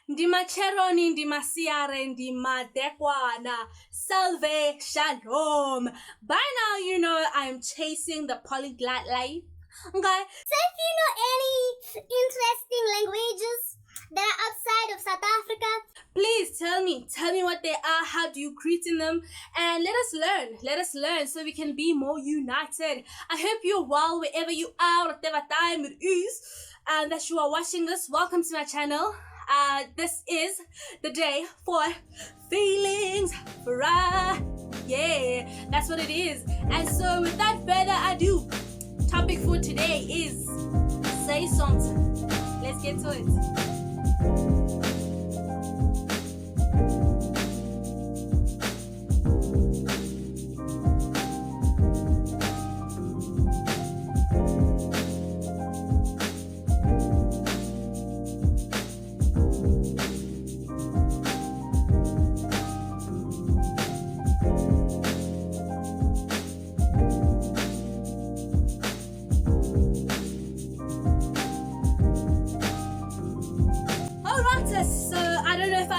Ndimacheroni, ndimasiare, ndimadekwana. Salve, shalom. By now, you know I'm chasing the polyglot life. Okay. So if you know any interesting languages that are outside of South Africa, please tell me what they are, how do you greet in them, and let us learn so we can be more united. I hope you're well wherever you are, whatever time it is, and that you are watching this. Welcome to my channel. This is the day for Feelings FRIYAY. Yeah, that's what it is. And so without further ado, topic for today is say something. Let's get to it.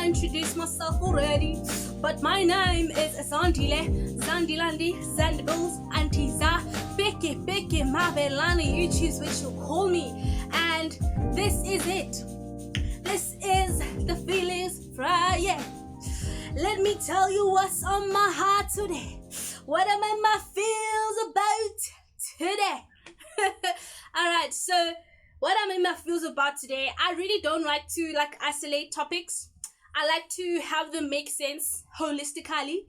Introduce myself already, but my name is Zandile, Zandilandi, Zandables, Antiza, Beke, Mabelani, you choose which you call me. And this is it. This is the Feelings FRIYAY. Let me tell you what's on my heart today. What am I in my feels about today? Alright, so what I'm in my feels about today, I really don't like to isolate topics. I like to have them make sense holistically,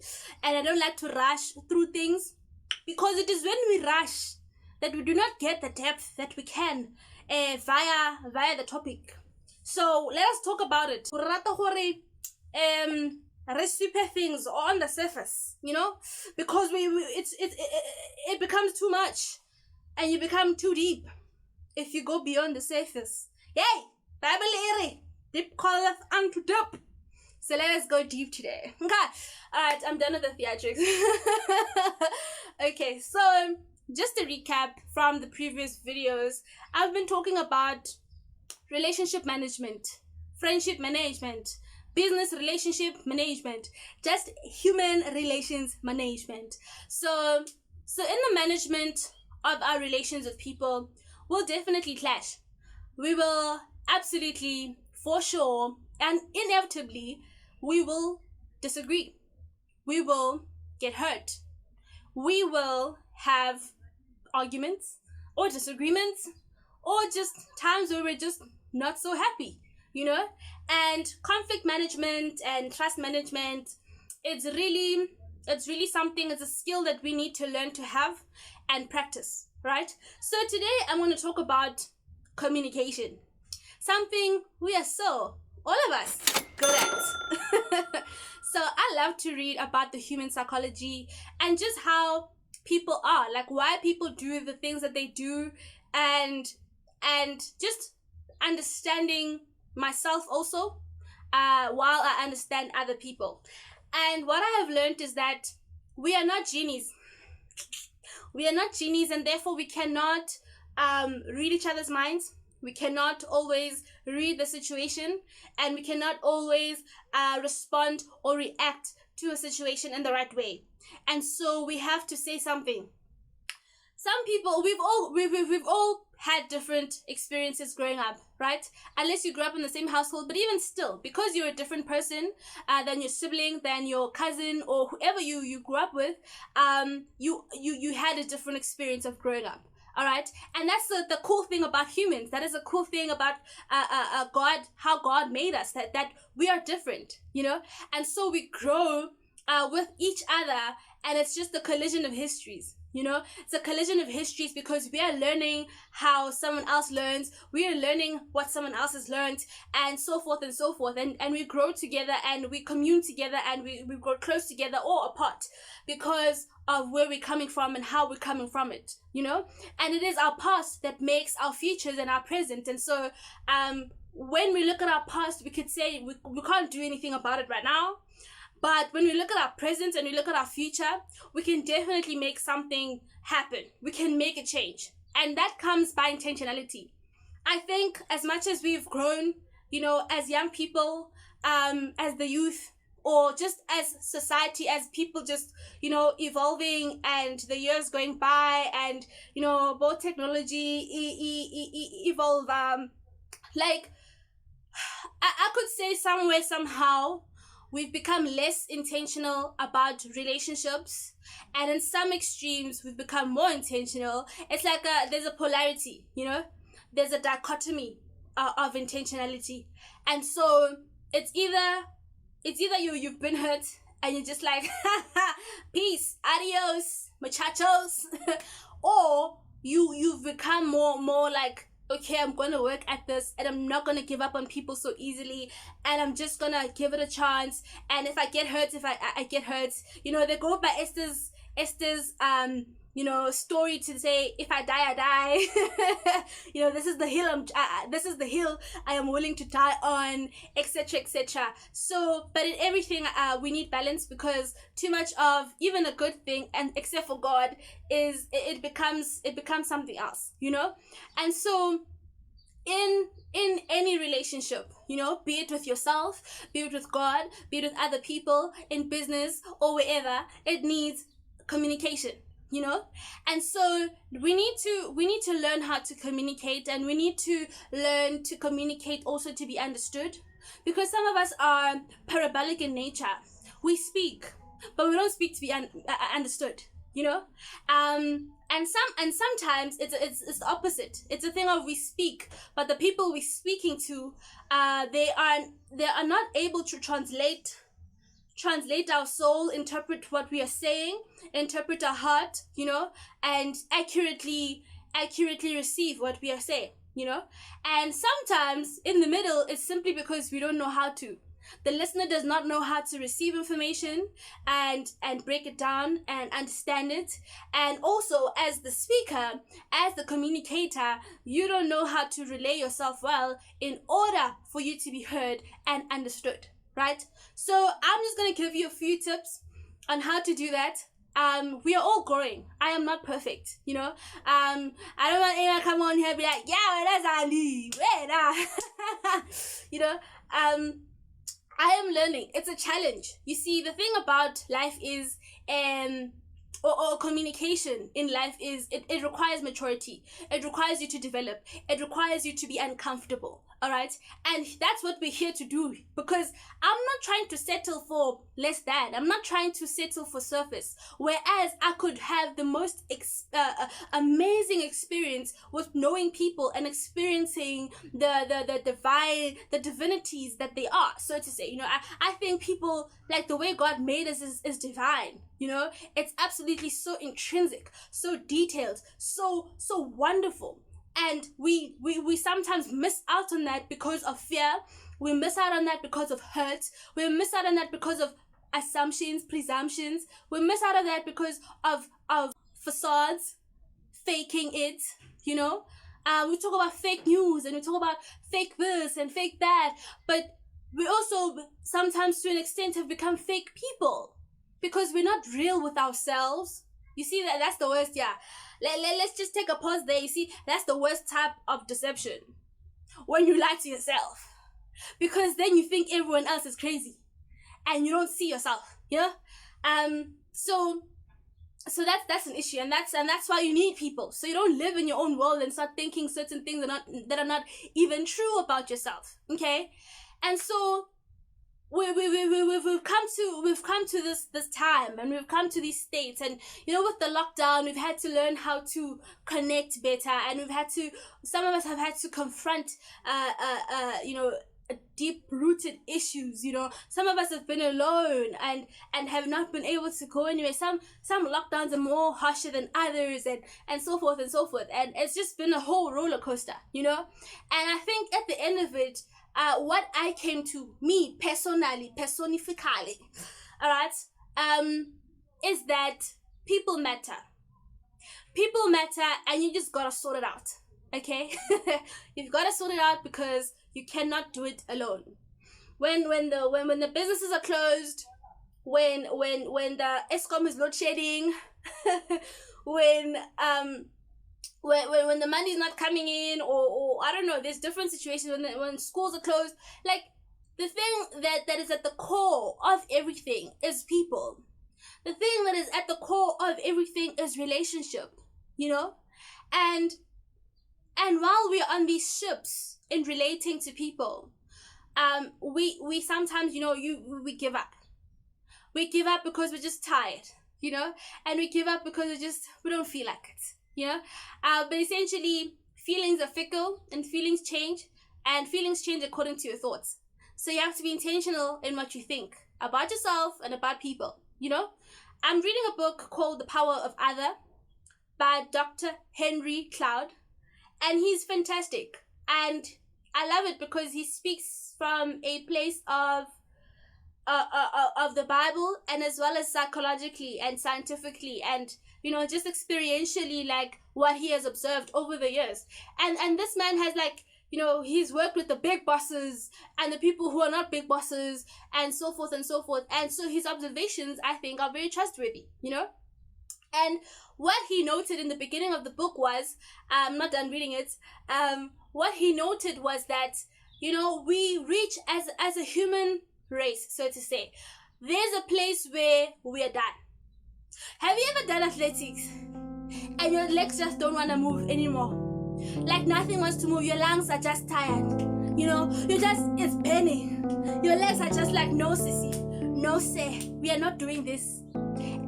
and I don't like to rush through things, because it is when we rush that we do not get the depth that we can via the topic. So let us talk about it. Super things on the surface, you know, because it becomes too much, and you become too deep if you go beyond the surface. Yay, Bible ere deep calleth unto deep. So let us go deep today. Okay. Alright, I'm done with the theatrics. Okay, so just to recap from the previous videos, I've been talking about relationship management, friendship management, business relationship management, just human relations management. So in the management of our relations with people, we'll definitely clash. We will absolutely, for sure, and inevitably, we will disagree. We will get hurt. We will have arguments or disagreements, or just times where we're just not so happy, you know? And conflict management and trust management, it's really something, it's a skill that we need to learn to have and practice, right? So today I'm going to talk about communication. Something we are all of us, good at. So I love to read about the human psychology and just how people are, like why people do the things that they do, and just understanding myself also, while I understand other people. And what I have learned is that we are not genies. We are not genies, and therefore we cannot read each other's minds. We cannot always read the situation, and we cannot always respond or react to a situation in the right way. And so we have to say something. Some people, we've all had different experiences growing up, right? Unless you grew up in the same household, but even still, because you're a different person than your sibling, than your cousin, or whoever you grew up with, you had a different experience of growing up. All right, and that's the cool thing about humans. That is a cool thing about God, how God made us, that we are different, you know. And so we grow with each other, and it's just a collision of histories, you know. It's a collision of histories because we are learning how someone else learns, we are learning what someone else has learned, and so forth and so forth, and we grow together, and we commune together, and we grow close together or apart because of where we're coming from and how we're coming from it, you know. And it is our past that makes our futures and our present. And so when we look at our past, we could say we can't do anything about it right now, but when we look at our present and we look at our future, we can definitely make something happen. We can make a change, and that comes by intentionality. I think as much as we've grown as young people, as the youth, or just as society, as people just, evolving, and the years going by, and, both technology evolve, like, I could say somewhere, somehow, we've become less intentional about relationships, and in some extremes we've become more intentional. It's like there's a polarity, there's a dichotomy of intentionality. And so it's either you've been hurt, and you're just like, peace, adios, muchachos, or you've become more like, okay, I'm gonna work at this, and I'm not gonna give up on people so easily, and I'm just gonna give it a chance. And if I get hurt, if I get hurt, they go by Esther's story to say, if I die, I die. This is the hill this is the hill I am willing to die on, etc., etc. So, but in everything, we need balance, because too much of even a good thing, and except for God, is it becomes something else. And so in any relationship, be it with yourself, be it with God, be it with other people, in business or wherever, it needs communication. And so we need to learn how to communicate, and we need to learn to communicate also to be understood, because some of us are parabolic in nature. We speak, but we don't speak to be understood. And sometimes it's the opposite. It's a thing of, we speak, but the people we're speaking to, they are not able to translate our soul, interpret what we are saying, interpret our heart, and accurately receive what we are saying, and sometimes in the middle, it's simply because we don't know how to. The listener does not know how to receive information and break it down and understand it. And also, as the speaker, as the communicator, you don't know how to relay yourself well in order for you to be heard and understood, right? So I'm just going to give you a few tips on how to do that. We are all growing. I am not perfect, I don't want anyone to come on here and be like, yeah, that's Andy. I am learning. It's a challenge. You see, the thing about life is, or communication in life is, it requires maturity. It requires you to develop. It requires you to be uncomfortable. All right, and that's what we're here to do, because I'm not trying to settle for less than. I'm not trying to settle for surface. Whereas I could have the most amazing experience with knowing people and experiencing the divine, the divinities that they are, so to say. I think people, like, the way God made us is divine. It's absolutely so intrinsic, so detailed, so wonderful. And we sometimes miss out on that because of fear. We miss out on that because of hurt. We miss out on that because of assumptions, presumptions. We miss out on that because of facades, faking it. We talk about fake news, and we talk about fake this and fake that, but we also sometimes, to an extent, have become fake people, because we're not real with ourselves. You see, that's the worst. Yeah, let's just take a pause there. You see, that's the worst type of deception, when you lie to yourself, because then you think everyone else is crazy and you don't see yourself. So that's an issue, and that's why you need people, so you don't live in your own world and start thinking certain things that are not even true about yourself. Okay. And so we've come to this time, and we've come to these states, and with the lockdown, we've had to learn how to connect better, and some of us have had to confront deep-rooted issues. Some of us have been alone and have not been able to go anywhere. Some lockdowns are more harsher than others, and so forth and so forth, and it's just been a whole roller coaster. And I think at the end of it, what I came to, me personally, personifically, all right, is that people matter. People matter, and you just gotta sort it out. Okay. You've got to sort it out, because you cannot do it alone. When the businesses are closed, when the ESCOM is load shedding, when when the money's not coming in, or I don't know, there's different situations when schools are closed. Like, the thing that is at the core of everything is people. The thing that is at the core of everything is relationship, you know? And while we're on these ships in relating to people, we sometimes, we give up. We give up because we're just tired, and we give up because we don't feel like it, but essentially, feelings are fickle, and feelings change according to your thoughts. So you have to be intentional in what you think about yourself and about people, I'm reading a book called The Power of Other by Dr. Henry Cloud, and he's fantastic. And I love it because he speaks from a place of the Bible, and as well as psychologically and scientifically, and just experientially, like what he has observed over the years. And this man has, like, he's worked with the big bosses and the people who are not big bosses, and so forth and so forth. And so his observations, I think, are very trustworthy, And what he noted in the beginning of the book was, I'm not done reading it, what he noted was that, we reach as a human race, so to say, there's a place where we are done. Have you ever done athletics and your legs just don't want to move anymore? Like, nothing wants to move, your lungs are just tired, it's burning, your legs are just like, no sissy, no sir, we are not doing this.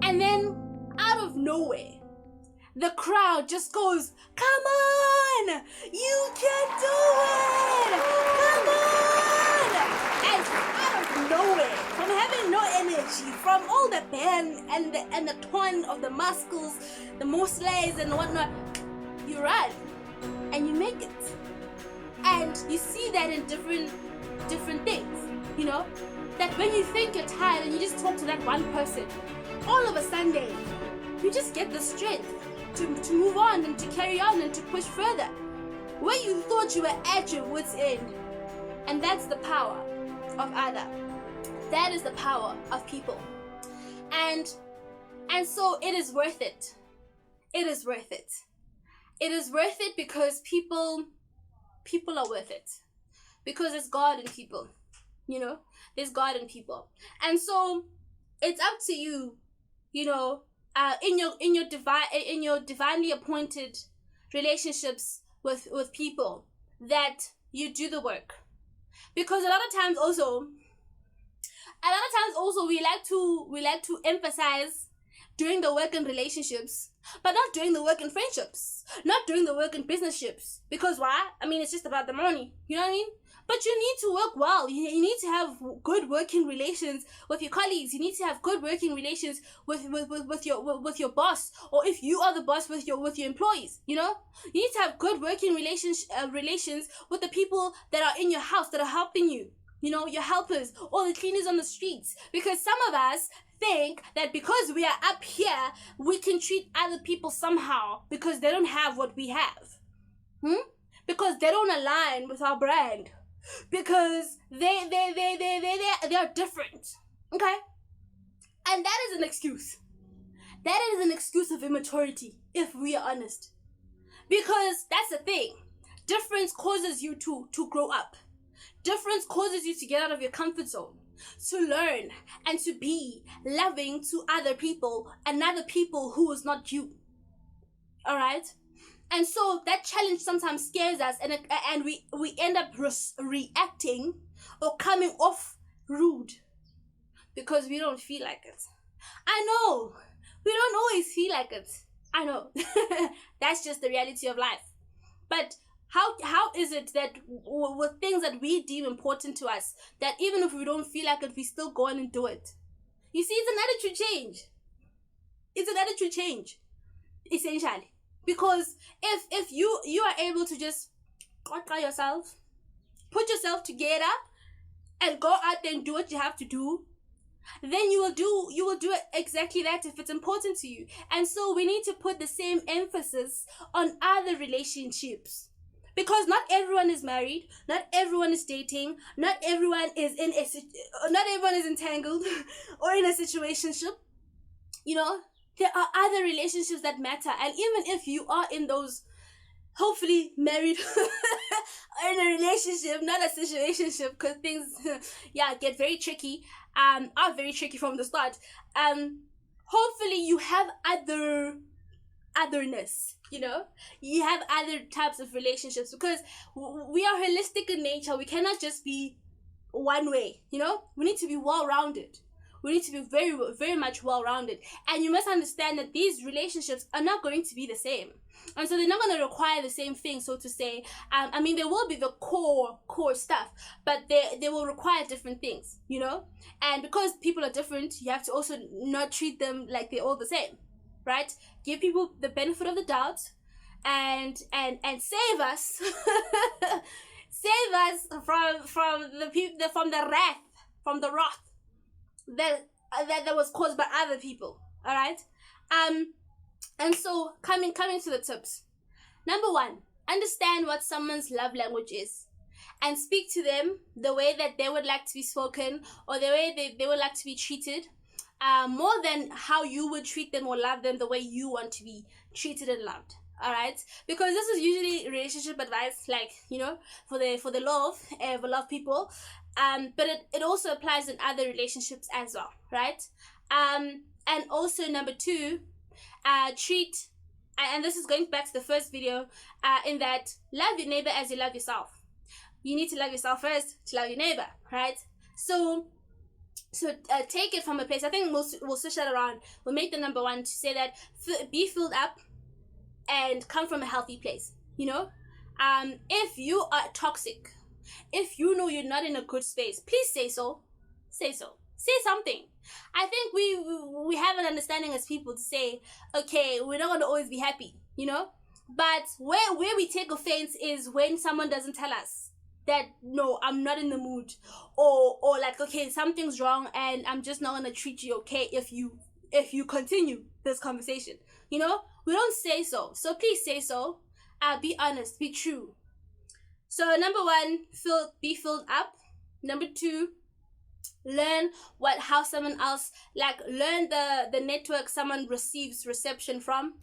And then out of nowhere, the crowd just goes, come on, you can do it, come on. And out of nowhere, from having no energy, from all the pain and the tone of the muscles, the muscles and whatnot, you run and you make it. And you see that in different things, that when you think you're tired and you just talk to that one person, all of a sudden you just get the strength to move on and to carry on and to push further where you thought you were at your wit's end. And that's the power of other. That is the power of people. And so it is worth it. It is worth it. It is worth it because people are worth it. Because there's God in people. There's God in people. And so it's up to you, in your divinely appointed relationships with people, that you do the work. Because a lot of times also we like to emphasize doing the work in relationships, but not doing the work in friendships, not doing the work in businesships. Because why? I mean, it's just about the money, you know what I mean? But you need to work well. You need to have good working relations with your colleagues. You need to have good working relations with your boss, or if you are the boss, with your employees. You need to have good working relations with the people that are in your house that are helping you. Your helpers, or the cleaners on the streets. Because some of us think that because we are up here, we can treat other people somehow because they don't have what we have. Because they don't align with our brand. Because they are different. Okay? And that is an excuse. That is an excuse of immaturity, if we are honest. Because that's the thing. Difference causes you to grow up. Difference causes you to get out of your comfort zone, to learn and to be loving to other people and other people who is not you. All right? And so that challenge sometimes scares us, and we end up reacting or coming off rude because we don't feel like it. I know, we don't always feel like it. I know. That's just the reality of life. But how is it that with things that we deem important to us, that even if we don't feel like it, we still go on and do it? You see, it's an attitude change. It's an attitude change, essentially. Because if you are able to just conquer yourself, put yourself together, and go out there and do what you have to do, then you will do exactly that if it's important to you. And so we need to put the same emphasis on other relationships. Because not everyone is married, not everyone is dating, not everyone is entangled or in a situationship. There are other relationships that matter. And even if you are in those hopefully married or in a relationship, not a situationship, because things get very tricky, are very tricky from the start. Hopefully you have otherness, you have other types of relationships, because we are holistic in nature. We cannot just be one way, we need to be well-rounded. We need to be very, very much well-rounded. And you must understand that these relationships are not going to be the same, and so they're not going to require the same thing, so to say. I mean, there will be the core stuff, but they will require different things, and because people are different, you have to also not treat them like they're all the same, right? Give people the benefit of the doubt, and save us save us from the wrath that was caused by other people. All right. And so coming to the tips. Number 1, understand what someone's love language is, and speak to them the way that they would like to be spoken, or the way they would like to be treated, more than how you would treat them or love them the way you want to be treated and loved. All right, because this is usually relationship advice, like, for the love people, but it also applies in other relationships as well, right? And also number 2, treat, and this is going back to the first video, in that love your neighbor as you love yourself. You need to love yourself first to love your neighbor, right? So take it from a place. I think we'll switch that around. We'll make the number 1 to say that be filled up and come from a healthy place. If you are toxic, if you know you're not in a good space, please say so. Say something. I think we have an understanding as people to say, okay, we're not going to always be happy, but where we take offense is when someone doesn't tell us that, no, I'm not in the mood, or like, okay, something's wrong and I'm just not going to treat you okay if you continue this conversation. We don't say so. So please say so. Be honest, be true. So number 1, be filled up. Number 2, learn how someone else, like, learn the network someone receives reception from.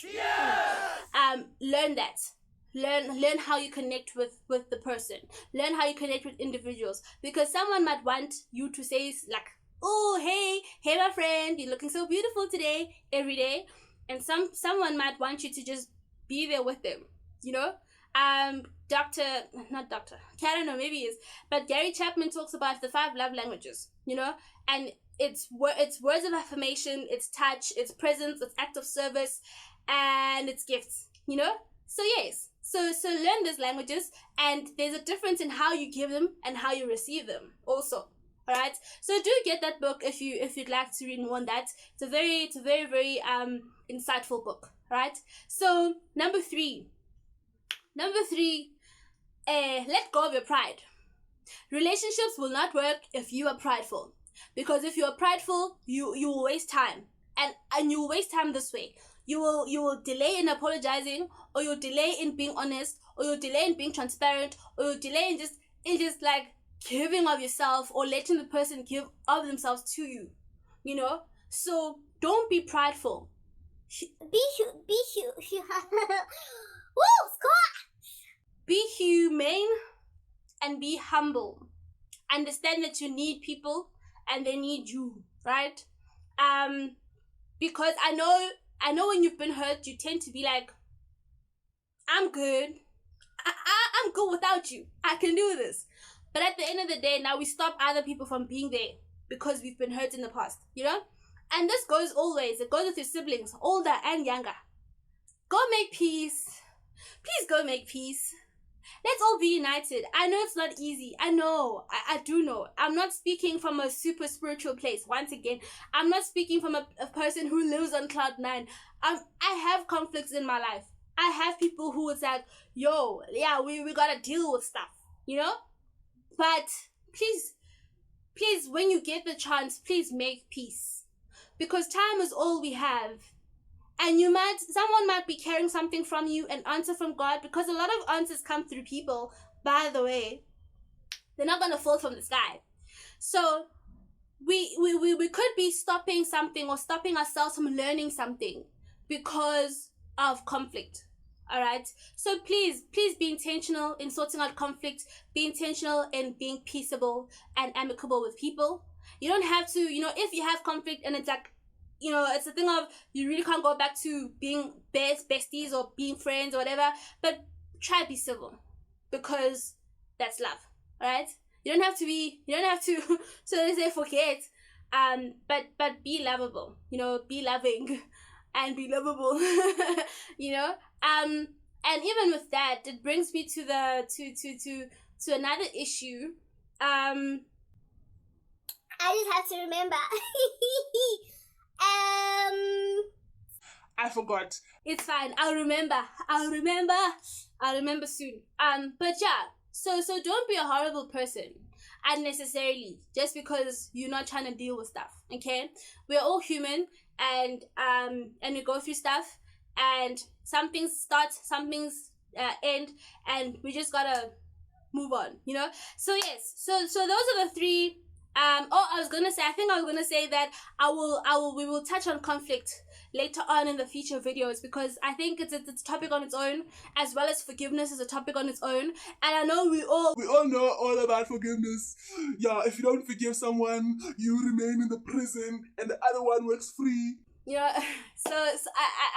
Learn that. Learn how you connect with the person. Learn how you connect with individuals, because someone might want you to say, like, oh, hey my friend, you're looking so beautiful today, every day. And someone might want you to just be there with them, not doctor, I don't know, maybe he is, but Gary Chapman talks about the 5 love languages, and it's words of affirmation, it's touch, it's presence, it's act of service, and it's gifts, So yes, so learn these languages, and there's a difference in how you give them and how you receive them also. All right, so do get that book if you'd like to read more on that. It's a very very insightful book. Right. So number 3, let go of your pride. Relationships will not work if you are prideful, because if you are prideful, you will waste time, and you will waste time this way. You will delay in apologizing, or you'll delay in being honest, or you'll delay in being transparent, or you'll delay in just like giving of yourself, or letting the person give of themselves to you. So don't be prideful. Woo, Scott! Be humane and be humble. Understand that you need people and they need you, right? Because I know when you've been hurt, you tend to be like, I'm good. I'm good without you. I can do this. But at the end of the day, now we stop other people from being there because we've been hurt in the past, And this goes always. It goes with your siblings, older and younger. Go make peace. Please go make peace. Let's all be united. I know it's not easy. I know. I do know. I'm not speaking from a super spiritual place. Once again, I'm not speaking from a person who lives on cloud 9. I have conflicts in my life. I have people who would say, yo, yeah, we gotta deal with stuff, But please, when you get the chance, please make peace. Because time is all we have. And someone might be carrying something from you, an answer from God, because a lot of answers come through people, by the way. They're not going to fall from the sky. So we could be stopping something or stopping ourselves from learning something because of conflict. All right. So please be intentional in sorting out conflict. Be intentional in being peaceable and amicable with people. You don't have to, if you have conflict and it's like, it's a thing of you really can't go back to being besties or being friends or whatever. But try to be civil, because that's love. All right. You don't have to. So they say forget. But be lovable. Be loving. And be lovable. And even with that, it brings me to another issue. I just have to remember. I forgot. It's fine. I'll remember soon. But yeah. So don't be a horrible person unnecessarily just because you're not trying to deal with stuff. Okay, we're all human, and we go through stuff, and some things start, some things end, and we just gotta move on. So yes, so those are the three. I was gonna say that we will touch on conflict later on in the future videos, because I think it's a topic on its own, as well as forgiveness is a topic on its own. And I know we all know all about forgiveness. Yeah, if you don't forgive someone, you remain in the prison and the other one works free. So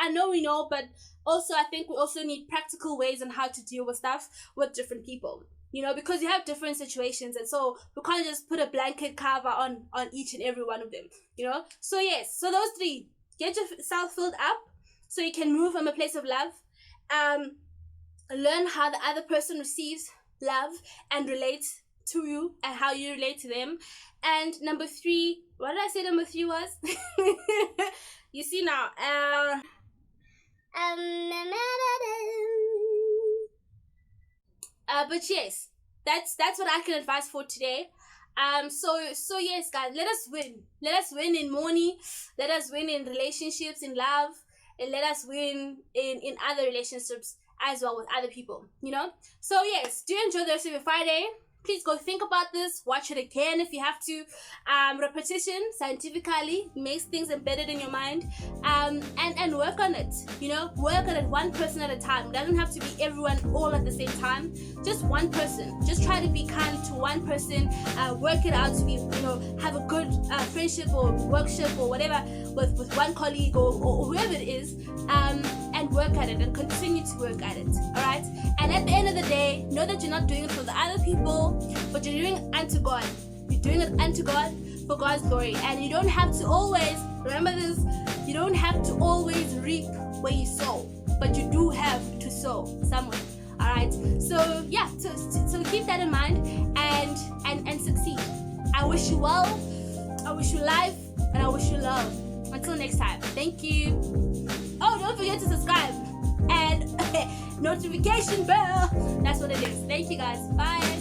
I know we know, but also I think we also need practical ways on how to deal with stuff with different people. Because you have different situations, and so we can't just put a blanket cover on each and every one of them. So yes, so those three. Get yourself filled up so you can move from a place of love. Learn how the other person receives love and relates to you, and how you relate to them. And number 3, what did I say number 3 was? You see now. But yes, that's what I can advise for today. So yes, guys, let us win in money, let us win in relationships, in love, and let us win in other relationships as well with other people. So yes, do enjoy the rest of your Friday. Please go think about this, watch it again if you have to. Repetition scientifically makes things embedded in your mind, and work on it. Work on it one person at a time. It doesn't have to be everyone all at the same time. Just one person. Just try to be kind to one person. Work it out to be, have a good friendship or workshop or whatever with one colleague or whoever it is, and work at it and continue to work at it. All right. And at the end of the day, know that you're not doing it for the other people, but you're doing it unto God. You're doing it unto God for God's glory. And you don't have to always, remember this, you don't have to always reap where you sow, but you do have to sow somewhere. All right. So yeah, so keep that in mind and succeed. I wish you well. I wish you life, and I wish you love. Until next time. Thank you. Oh, don't forget to subscribe and notification bell. That's what it is. Thank you guys. Bye.